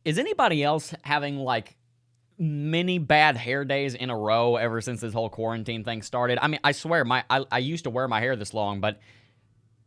Is anybody else having, like, many bad hair days in a row ever since this whole quarantine thing started? I mean, I swear, I used to wear my hair this long, but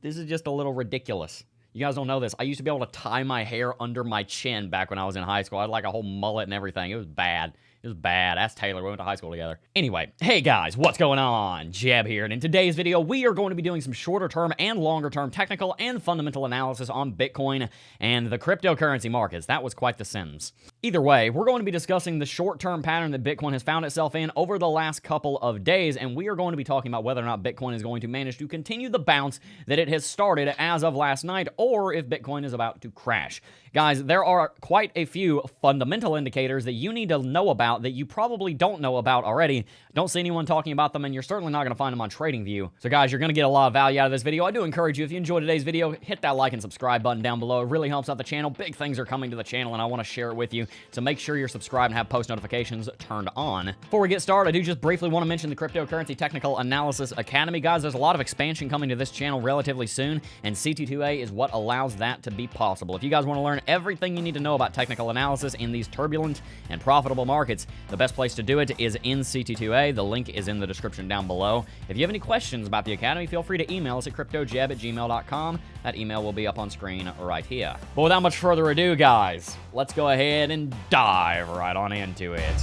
this is just a little ridiculous. You guys don't know this. I used to be able to tie my hair under my chin back when I was in high school. I had, like, a whole mullet and everything. It was bad. It was bad. Ask Taylor. We went to high school together. Anyway, hey guys, what's going on? Jeb here, and in today's video, we are going to be doing some shorter-term and longer-term technical and fundamental analysis on Bitcoin and the cryptocurrency markets. That was quite the sentence. Either way, we're going to be discussing the short-term pattern that Bitcoin has found itself in over the last couple of days, and we are going to be talking about whether or not Bitcoin is going to manage to continue the bounce that it has started as of last night, or if Bitcoin is about to crash. Guys, there are quite a few fundamental indicators that you need to know about that you probably don't know about already. Don't see anyone talking about them, and you're certainly not going to find them on TradingView. So guys, you're going to get a lot of value out of this video. I do encourage you, if you enjoyed today's video, hit that like and subscribe button down below. It really helps out the channel. Big things are coming to the channel, and I want to share it with you. So make sure you're subscribed and have post notifications turned on. Before we get started, I do just briefly want to mention the Cryptocurrency Technical Analysis Academy. Guys, there's a lot of expansion coming to this channel relatively soon, and CT2A is what allows that to be possible. If you guys want to learn everything you need to know about technical analysis in these turbulent and profitable markets, the best place to do it is in CT2A. The link is in the description down below. If you have any questions about the Academy, feel free to email us at cryptojeb@gmail.com. That email will be up on screen right here. But without much further ado, guys, let's go ahead and dive right on into it.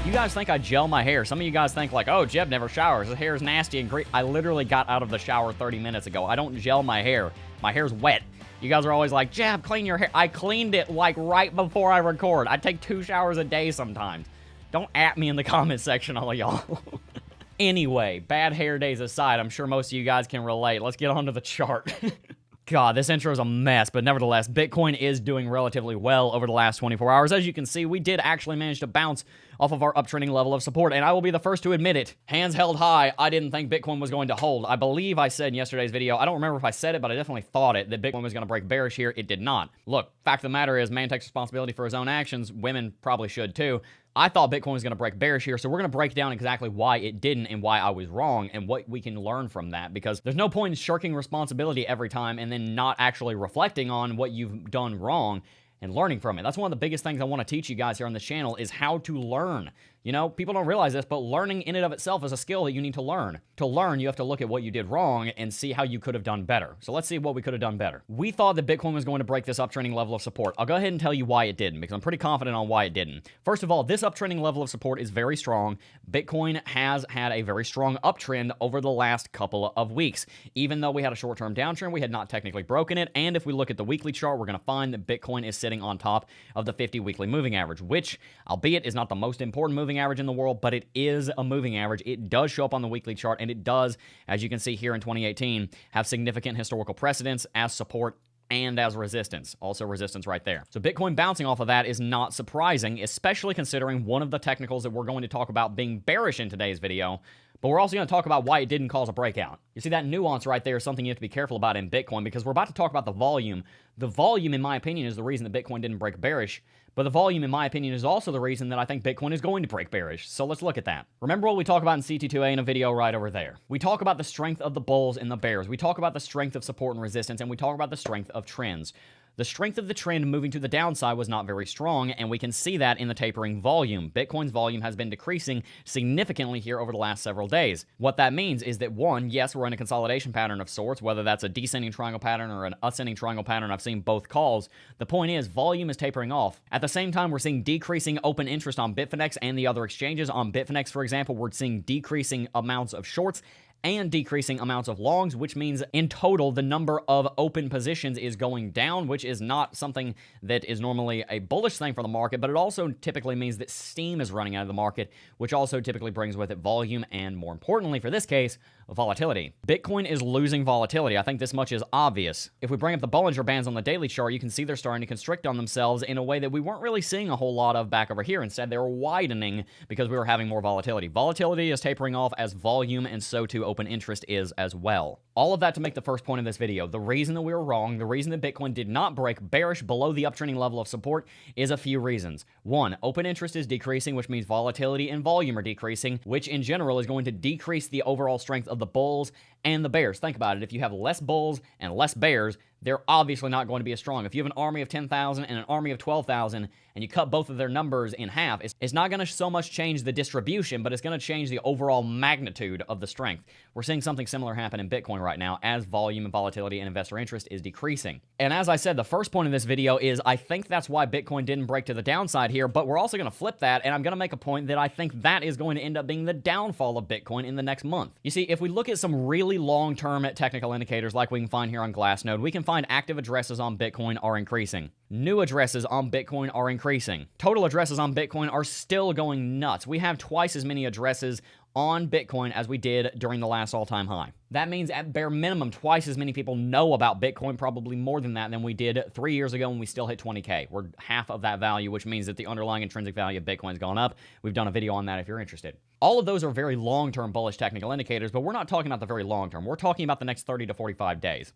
You guys think I gel my hair. Some of you guys think like, oh, Jeb never showers. His hair is nasty and great. I literally got out of the shower 30 minutes ago. I don't gel my hair. My hair's wet. You guys are always like, Jeb, clean your hair. I cleaned it like right before I record. I take 2 showers a day sometimes. Don't at me in the comment section, all of y'all. Anyway, bad hair days aside, I'm sure most of you guys can relate. Let's get onto the chart. God, this intro is a mess, but nevertheless, Bitcoin is doing relatively well over the last 24 hours. As you can see, we did actually manage to bounce off of our uptrending level of support, and I will be the first to admit it. Hands held high, I didn't think Bitcoin was going to hold. I believe I said in yesterday's video, I don't remember if I said it, but I definitely thought it, that Bitcoin was going to break bearish here. It did not. Look, fact of the matter is, man takes responsibility for his own actions. Women probably should too. I thought Bitcoin was going to break bearish here, so we're going to break down exactly why it didn't and why I was wrong and what we can learn from that, because there's no point in shirking responsibility every time and then not actually reflecting on what you've done wrong and learning from it. That's one of the biggest things I want to teach you guys here on this channel is how to learn. You know, people don't realize this, but learning in and of itself is a skill that you need to learn. To learn, you have to look at what you did wrong and see how you could have done better. So let's see what we could have done better. We thought that Bitcoin was going to break this uptrending level of support. I'll go ahead and tell you why it didn't, because I'm pretty confident on why it didn't. First of all, this uptrending level of support is very strong. Bitcoin has had a very strong uptrend over the last couple of weeks. Even though we had a short-term downtrend, we had not technically broken it. And if we look at the weekly chart, we're going to find that Bitcoin is sitting on top of the 50 weekly moving average, which, albeit is not the most important moving average in the world, but it is a moving average. It does show up on the weekly chart, and it does, as you can see here in 2018, have significant historical precedence as support and as resistance. Also resistance right there. So Bitcoin bouncing off of that is not surprising, especially considering one of the technicals that we're going to talk about being bearish in today's video. But we're also going to talk about why it didn't cause a breakout. You see that nuance right there is something you have to be careful about in Bitcoin, because we're about to talk about the volume. The volume, in my opinion, is the reason that Bitcoin didn't break bearish. But the volume, in my opinion, is also the reason that I think Bitcoin is going to break bearish. So let's look at that. Remember what we talk about in CT2A in a video right over there. We talk about the strength of the bulls and the bears. We talk about the strength of support and resistance, and we talk about the strength of trends. The strength of the trend moving to the downside was not very strong, and we can see that in the tapering volume. Bitcoin's volume has been decreasing significantly here over the last several days. What that means is that, one, yes, we're in a consolidation pattern of sorts, whether that's a descending triangle pattern or an ascending triangle pattern. I've seen both calls. The point is, volume is tapering off. At the same time, we're seeing decreasing open interest on Bitfinex and the other exchanges. On Bitfinex, for example, we're seeing decreasing amounts of shorts and decreasing amounts of longs, which means in total the number of open positions is going down, which is not something that is normally a bullish thing for the market, but it also typically means that steam is running out of the market, which also typically brings with it volume and, more importantly for this case, volatility. Bitcoin is losing volatility. I think this much is obvious. If we bring up the Bollinger Bands on the daily chart, you can see they're starting to constrict on themselves in a way that we weren't really seeing a whole lot of back over here. Instead, they were widening because we were having more volatility. Volatility is tapering off as volume, and so too open interest is as well. All of that to make the first point of this video. The reason that we were wrong, the reason that Bitcoin did not break bearish below the uptrending level of support is a few reasons. One, open interest is decreasing, which means volatility and volume are decreasing, which in general is going to decrease the overall strength of the bulls and the bears. Think about it. If you have less bulls and less bears, they're obviously not going to be as strong. If you have an army of 10,000 and an army of 12,000 and you cut both of their numbers in half, it's not going to so much change the distribution, but it's going to change the overall magnitude of the strength. We're seeing something similar happen in Bitcoin right now as volume and volatility and investor interest is decreasing. And as I said, the first point of this video is I think that's why Bitcoin didn't break to the downside here, but we're also going to flip that, and I'm going to make a point that I think that is going to end up being the downfall of Bitcoin in the next month. You see, if we look at some really long-term technical indicators like we can find here on Glassnode, we can find active addresses on Bitcoin are increasing. New addresses on Bitcoin are increasing. Total addresses on Bitcoin are still going nuts. We have twice as many addresses on Bitcoin as we did during the last all-time high. That means at bare minimum, twice as many people know about Bitcoin, probably more than that, than we did 3 years ago when we still hit 20K. We're half of that value, which means that the underlying intrinsic value of Bitcoin has gone up. We've done a video on that if you're interested. All of those are very long-term bullish technical indicators, but we're not talking about the very long term. We're talking about the next 30 to 45 days.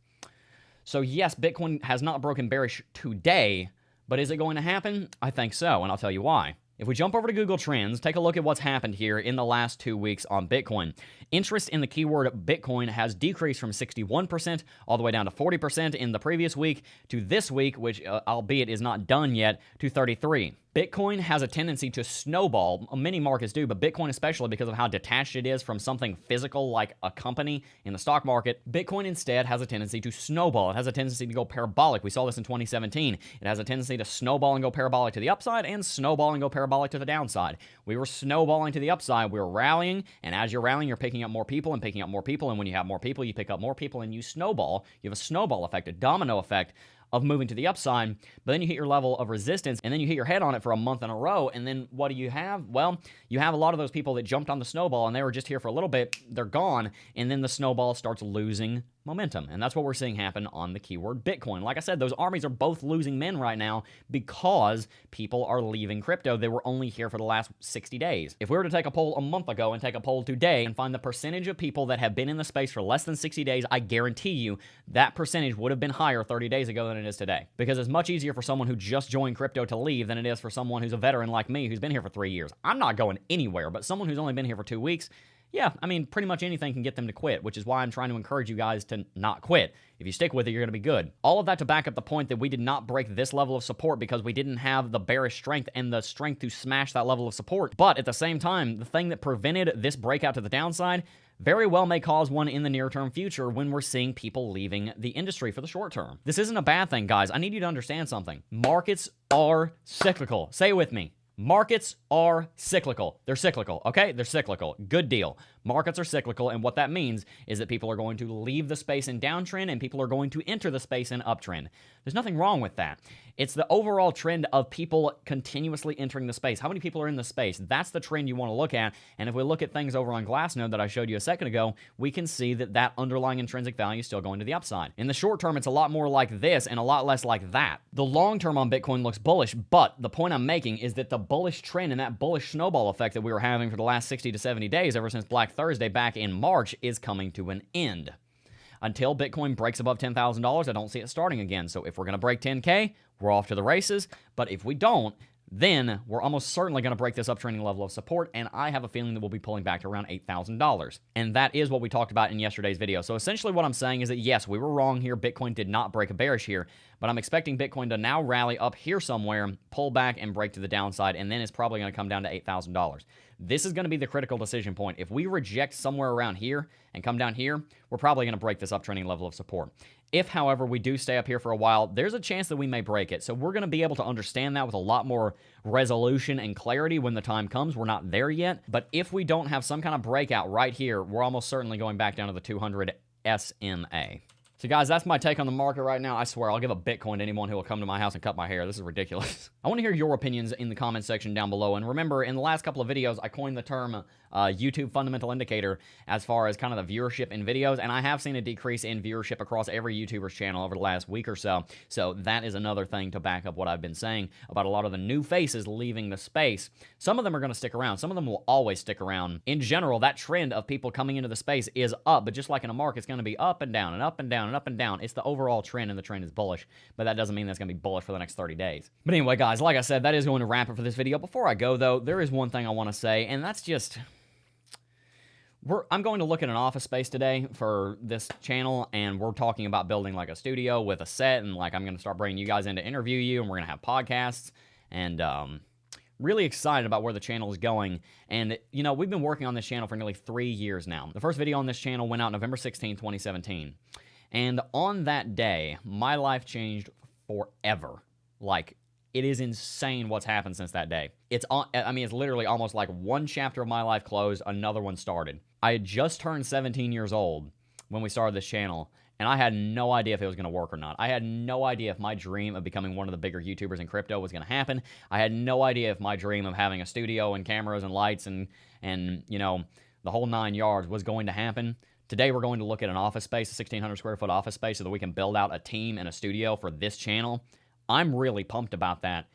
So yes, Bitcoin has not broken bearish today, but is it going to happen? I think so, and I'll tell you why. If we jump over to Google Trends, take a look at what's happened here in the last 2 weeks on Bitcoin. Interest in the keyword Bitcoin has decreased from 61% all the way down to 40% in the previous week to this week, which albeit is not done yet, to 33%. Bitcoin has a tendency to snowball. Many markets do, but Bitcoin especially because of how detached it is from something physical like a company in the stock market. Bitcoin instead has a tendency to snowball. It has a tendency to go parabolic. We saw this in 2017. It has a tendency to snowball and go parabolic to the upside and snowball and go parabolic to the downside. We were snowballing to the upside. We were rallying, and as you're rallying, you're picking up more people and picking up more people, and when you have more people, you pick up more people and you snowball. You have a snowball effect, a domino effect of moving to the upside, but then you hit your level of resistance, and then you hit your head on it for a month in a row, and then what do you have? Well, you have a lot of those people that jumped on the snowball, and they were just here for a little bit, they're gone, and then the snowball starts losing momentum, and that's what we're seeing happen on the keyword Bitcoin. Like I said, those armies are both losing men right now because people are leaving crypto. They were only here for the last 60 days. If we were to take a poll a month ago and take a poll today and find the percentage of people that have been in the space for less than 60 days, I guarantee you that percentage would have been higher 30 days ago than it is today. Because it's much easier for someone who just joined crypto to leave than it is for someone who's a veteran like me who's been here for 3 years. I'm not going anywhere, but someone who's only been here for 2 weeks, yeah, I mean, pretty much anything can get them to quit, which is why I'm trying to encourage you guys to not quit. If you stick with it, you're going to be good. All of that to back up the point that we did not break this level of support because we didn't have the bearish strength and the strength to smash that level of support. But at the same time, the thing that prevented this breakout to the downside very well may cause one in the near-term future when we're seeing people leaving the industry for the short term. This isn't a bad thing, guys. I need you to understand something. Markets are cyclical. Say it with me. Markets are cyclical. They're cyclical, okay? They're cyclical. Good deal. Markets are cyclical, and what that means is that people are going to leave the space in downtrend and people are going to enter the space in uptrend. There's nothing wrong with that. It's the overall trend of people continuously entering the space. How many people are in the space? That's the trend you want to look at, and if we look at things over on Glassnode that I showed you a second ago, we can see that that underlying intrinsic value is still going to the upside. In the short term, it's a lot more like this and a lot less like that. The long term on Bitcoin looks bullish, but the point I'm making is that the bullish trend and that bullish snowball effect that we were having for the last 60 to 70 days ever since Black Thursday back in March is coming to an end. Until Bitcoin breaks above $10,000, I don't see it starting again. So if we're going to break 10K, we're off to the races. But if we don't, then we're almost certainly going to break this uptrending level of support, and I have a feeling that we'll be pulling back to around $8,000. And that is what we talked about in yesterday's video. So essentially what I'm saying is that, yes, we were wrong here. Bitcoin did not break a bearish here, but I'm expecting Bitcoin to now rally up here somewhere, pull back, and break to the downside, and then it's probably going to come down to $8,000. This is going to be the critical decision point. If we reject somewhere around here and come down here, we're probably going to break this uptrending level of support. If, however, we do stay up here for a while, there's a chance that we may break it. So we're going to be able to understand that with a lot more resolution and clarity when the time comes. We're not there yet. But if we don't have some kind of breakout right here, we're almost certainly going back down to the 200 SMA. So guys, that's my take on the market right now. I swear, I'll give a Bitcoin to anyone who will come to my house and cut my hair. This is ridiculous. I want to hear your opinions in the comment section down below. And remember, in the last couple of videos, I coined the term YouTube fundamental indicator as far as kind of the viewership in videos. And I have seen a decrease in viewership across every YouTuber's channel over the last week or so. So that is another thing to back up what I've been saying about a lot of the new faces leaving the space. Some of them are going to stick around. Some of them will always stick around. In general, that trend of people coming into the space is up. But just like in a market, it's going to be up and down and up and down and up and down. It's the overall trend, and the trend is bullish, but that doesn't mean that's going to be bullish for the next 30 days. But anyway, guys, like I said, that is going to wrap it for this video. Before I go, though, there is one thing I want to say, and that's just, I'm going to look at an office space today for this channel, and we're talking about building like a studio with a set, and like I'm going to start bringing you guys in to interview you, and we're going to have podcasts, and really excited about where the channel is going. And, you know, we've been working on this channel for nearly 3 years now. The first video on this channel went out November 16, 2017. And on that day, my life changed forever. Like, it is insane what's happened since that day. It's literally almost like one chapter of my life closed, another one started. I had just turned 17 years old when we started this channel, and I had no idea if it was going to work or not. I had no idea if my dream of becoming one of the bigger YouTubers in crypto was going to happen. I had no idea if my dream of having a studio and cameras and lights and you know, the whole 9 yards was going to happen. Today, we're going to look at an office space, a 1,600 square foot office space, so that we can build out a team and a studio for this channel. I'm really pumped about that,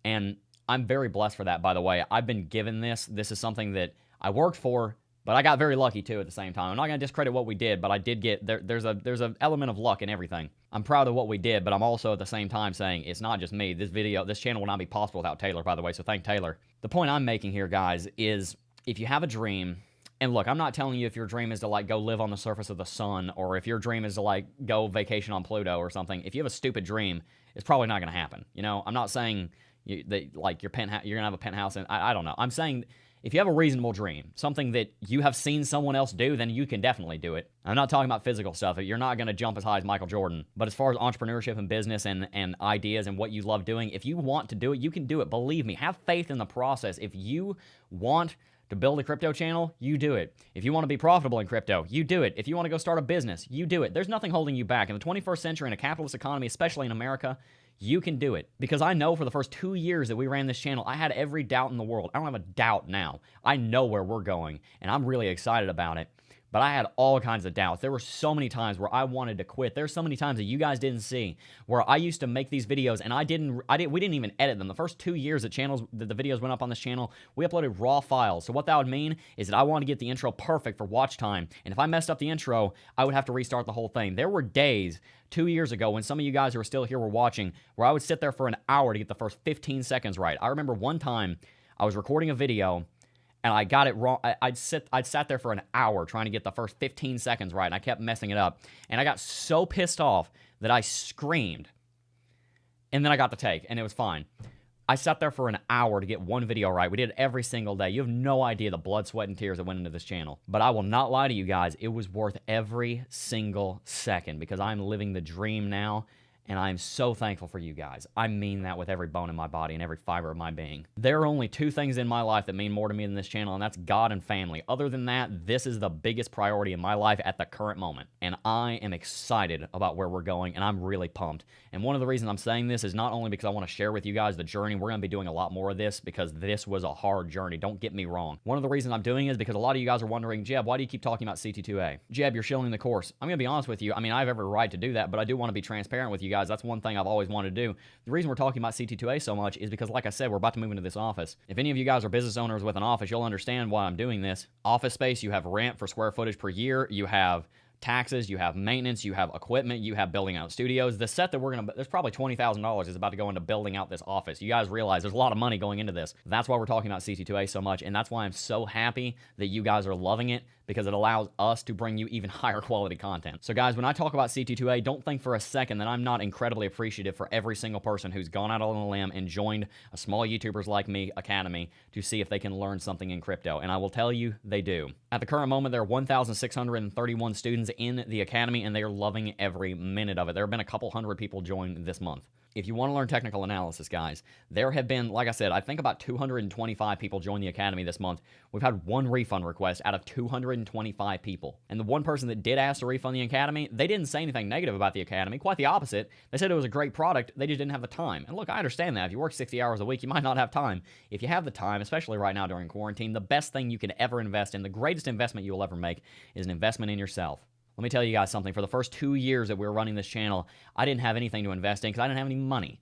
and I'm very blessed for that, by the way. I've been given this. This is something that I worked for, but I got very lucky, too, at the same time. I'm not going to discredit what we did, but I did get... There's an element of luck in everything. I'm proud of what we did, but I'm also, at the same time, saying it's not just me. This channel will not be possible without Taylor, by the way, so thank Taylor. The point I'm making here, guys, is if you have a dream... And look, I'm not telling you if your dream is to, like, go live on the surface of the sun, or if your dream is to, like, go vacation on Pluto or something. If you have a stupid dream, it's probably not going to happen. You know, I'm not saying that, like, your penthouse, you're going to have a penthouse, and I don't know. I'm saying if you have a reasonable dream, something that you have seen someone else do, then you can definitely do it. I'm not talking about physical stuff. You're not going to jump as high as Michael Jordan. But as far as entrepreneurship and business and ideas and what you love doing, if you want to do it, you can do it. Believe me. Have faith in the process. If you want to build a crypto channel, you do it. If you want to be profitable in crypto, you do it. If you want to go start a business, you do it. There's nothing holding you back. In the 21st century, in a capitalist economy, especially in America, you can do it. Because I know for the first 2 years that we ran this channel, I had every doubt in the world. I don't have a doubt now. I know where we're going, and I'm really excited about it. But I had all kinds of doubts. There were so many times where I wanted to quit. There's so many times that you guys didn't see where I used to make these videos and we didn't even edit them. The first 2 years that the videos went up on this channel, we uploaded raw files. So what that would mean is that I wanted to get the intro perfect for watch time. And if I messed up the intro, I would have to restart the whole thing. There were days 2 years ago when some of you guys who are still here were watching where I would sit there for an hour to get the first 15 seconds right. I remember one time I was recording a video and I got it wrong. I'd sat there for an hour trying to get the first 15 seconds right, and I kept messing it up. And I got so pissed off that I screamed. And then I got the take, and it was fine. I sat there for an hour to get one video right. We did it every single day. You have no idea the blood, sweat, and tears that went into this channel. But I will not lie to you guys. It was worth every single second because I'm living the dream now. And I'm so thankful for you guys. I mean that with every bone in my body and every fiber of my being. There are only 2 things in my life that mean more to me than this channel, and that's God and family. Other than that, this is the biggest priority in my life at the current moment. And I am excited about where we're going, and I'm really pumped. And one of the reasons I'm saying this is not only because I want to share with you guys the journey. We're going to be doing a lot more of this because this was a hard journey. Don't get me wrong. One of the reasons I'm doing it is because a lot of you guys are wondering, Jeb, why do you keep talking about CT2A? Jeb, you're shilling the course. I'm going to be honest with you. I mean, I have every right to do that, but I do want to be transparent with you guys. That's one thing I've always wanted to do. The reason we're talking about CT2A so much is because, like I said, we're about to move into this office. If any of you guys are business owners with an office, you'll understand why I'm doing this. Office space, you have rent for square footage per year, you have taxes, you have maintenance, you have equipment, you have building out studios. The set that there's probably $20,000 is about to go into building out this office. You guys realize there's a lot of money going into this. That's why we're talking about CT2A so much, and that's why I'm so happy that you guys are loving it, because it allows us to bring you even higher quality content. So guys, when I talk about CT2A, don't think for a second that I'm not incredibly appreciative for every single person who's gone out on a limb and joined a small YouTubers like me academy to see if they can learn something in crypto. And I will tell you, they do. At the current moment, there are 1,631 students in the academy, and they are loving every minute of it. There have been a couple hundred people join this month. If you want to learn technical analysis, guys, there have been, like I said, I think about 225 people join the academy this month. We've had one refund request out of 225 people. And the one person that did ask to refund the academy, they didn't say anything negative about the academy. Quite the opposite. They said it was a great product. They just didn't have the time. And look, I understand that. If you work 60 hours a week, you might not have time. If you have the time, especially right now during quarantine, the best thing you can ever invest in, the greatest investment you will ever make, is an investment in yourself. Let me tell you guys something. For the first 2 years that we were running this channel, I didn't have anything to invest in because I didn't have any money.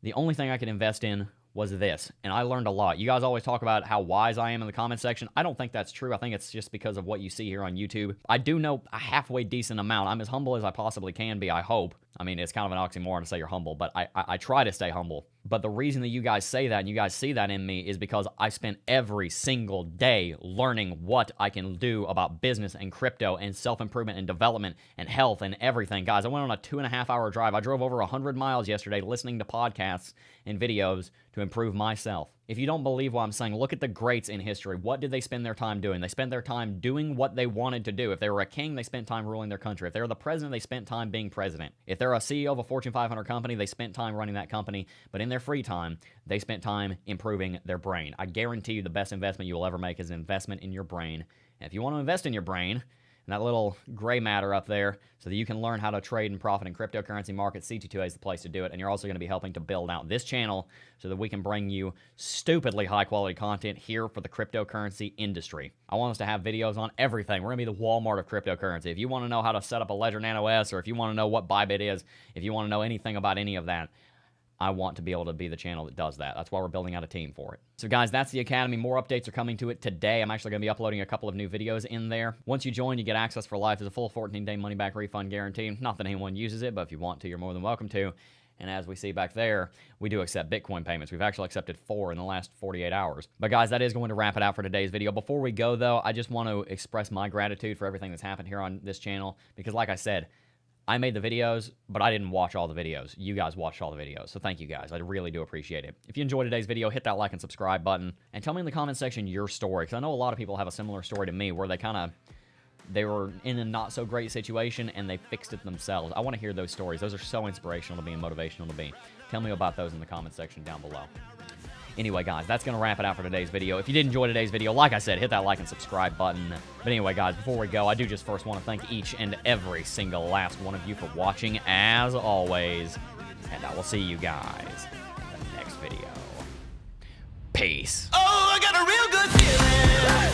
The only thing I could invest in was this, and I learned a lot. You guys always talk about how wise I am in the comment section. I don't think that's true. I think it's just because of what you see here on YouTube. I do know a halfway decent amount. I'm as humble as I possibly can be, I hope. I mean, it's kind of an oxymoron to say you're humble, but I try to stay humble. But the reason that you guys say that and you guys see that in me is because I spent every single day learning what I can do about business and crypto and self-improvement and development and health and everything. Guys, I went on a 2.5-hour drive. I drove over 100 miles yesterday listening to podcasts and videos to improve myself. If you don't believe what I'm saying, look at the greats in history. What did they spend their time doing? They spent their time doing what they wanted to do. If they were a king, they spent time ruling their country. If they were the president, they spent time being president. If they're a CEO of a Fortune 500 company, they spent time running that company. But in their free time, they spent time improving their brain. I guarantee you the best investment you will ever make is an investment in your brain. And if you want to invest in your brain, and that little gray matter up there so that you can learn how to trade and profit in cryptocurrency markets, CT2A is the place to do it. And you're also going to be helping to build out this channel so that we can bring you stupidly high-quality content here for the cryptocurrency industry. I want us to have videos on everything. We're going to be the Walmart of cryptocurrency. If you want to know how to set up a Ledger Nano S, or if you want to know what Bybit is, if you want to know anything about any of that, I want to be able to be the channel that does that. That's why we're building out a team for it. So guys, that's the Academy. More updates are coming to it today. I'm actually going to be uploading a couple of new videos in there. Once you join, you get access for life. There's a full 14-day money-back refund guarantee. Not that anyone uses it, but if you want to, you're more than welcome to. And as we see back there, we do accept Bitcoin payments. We've actually accepted 4 in the last 48 hours. But guys, that is going to wrap it out for today's video. Before we go, though, I just want to express my gratitude for everything that's happened here on this channel. Because like I said, I made the videos, but I didn't watch all the videos. You guys watched all the videos, so thank you guys. I really do appreciate it. If you enjoyed today's video, hit that like and subscribe button, and tell me in the comment section your story, because I know a lot of people have a similar story to me, where they were in a not-so-great situation, and they fixed it themselves. I want to hear those stories. Those are so inspirational to me and motivational to me. Tell me about those in the comment section down below. Anyway, guys, that's going to wrap it out for today's video. If you did enjoy today's video, like I said, hit that like and subscribe button. But anyway, guys, before we go, I do just first want to thank each and every single last one of you for watching, as always. And I will see you guys in the next video. Peace. Oh, I got a real good feeling.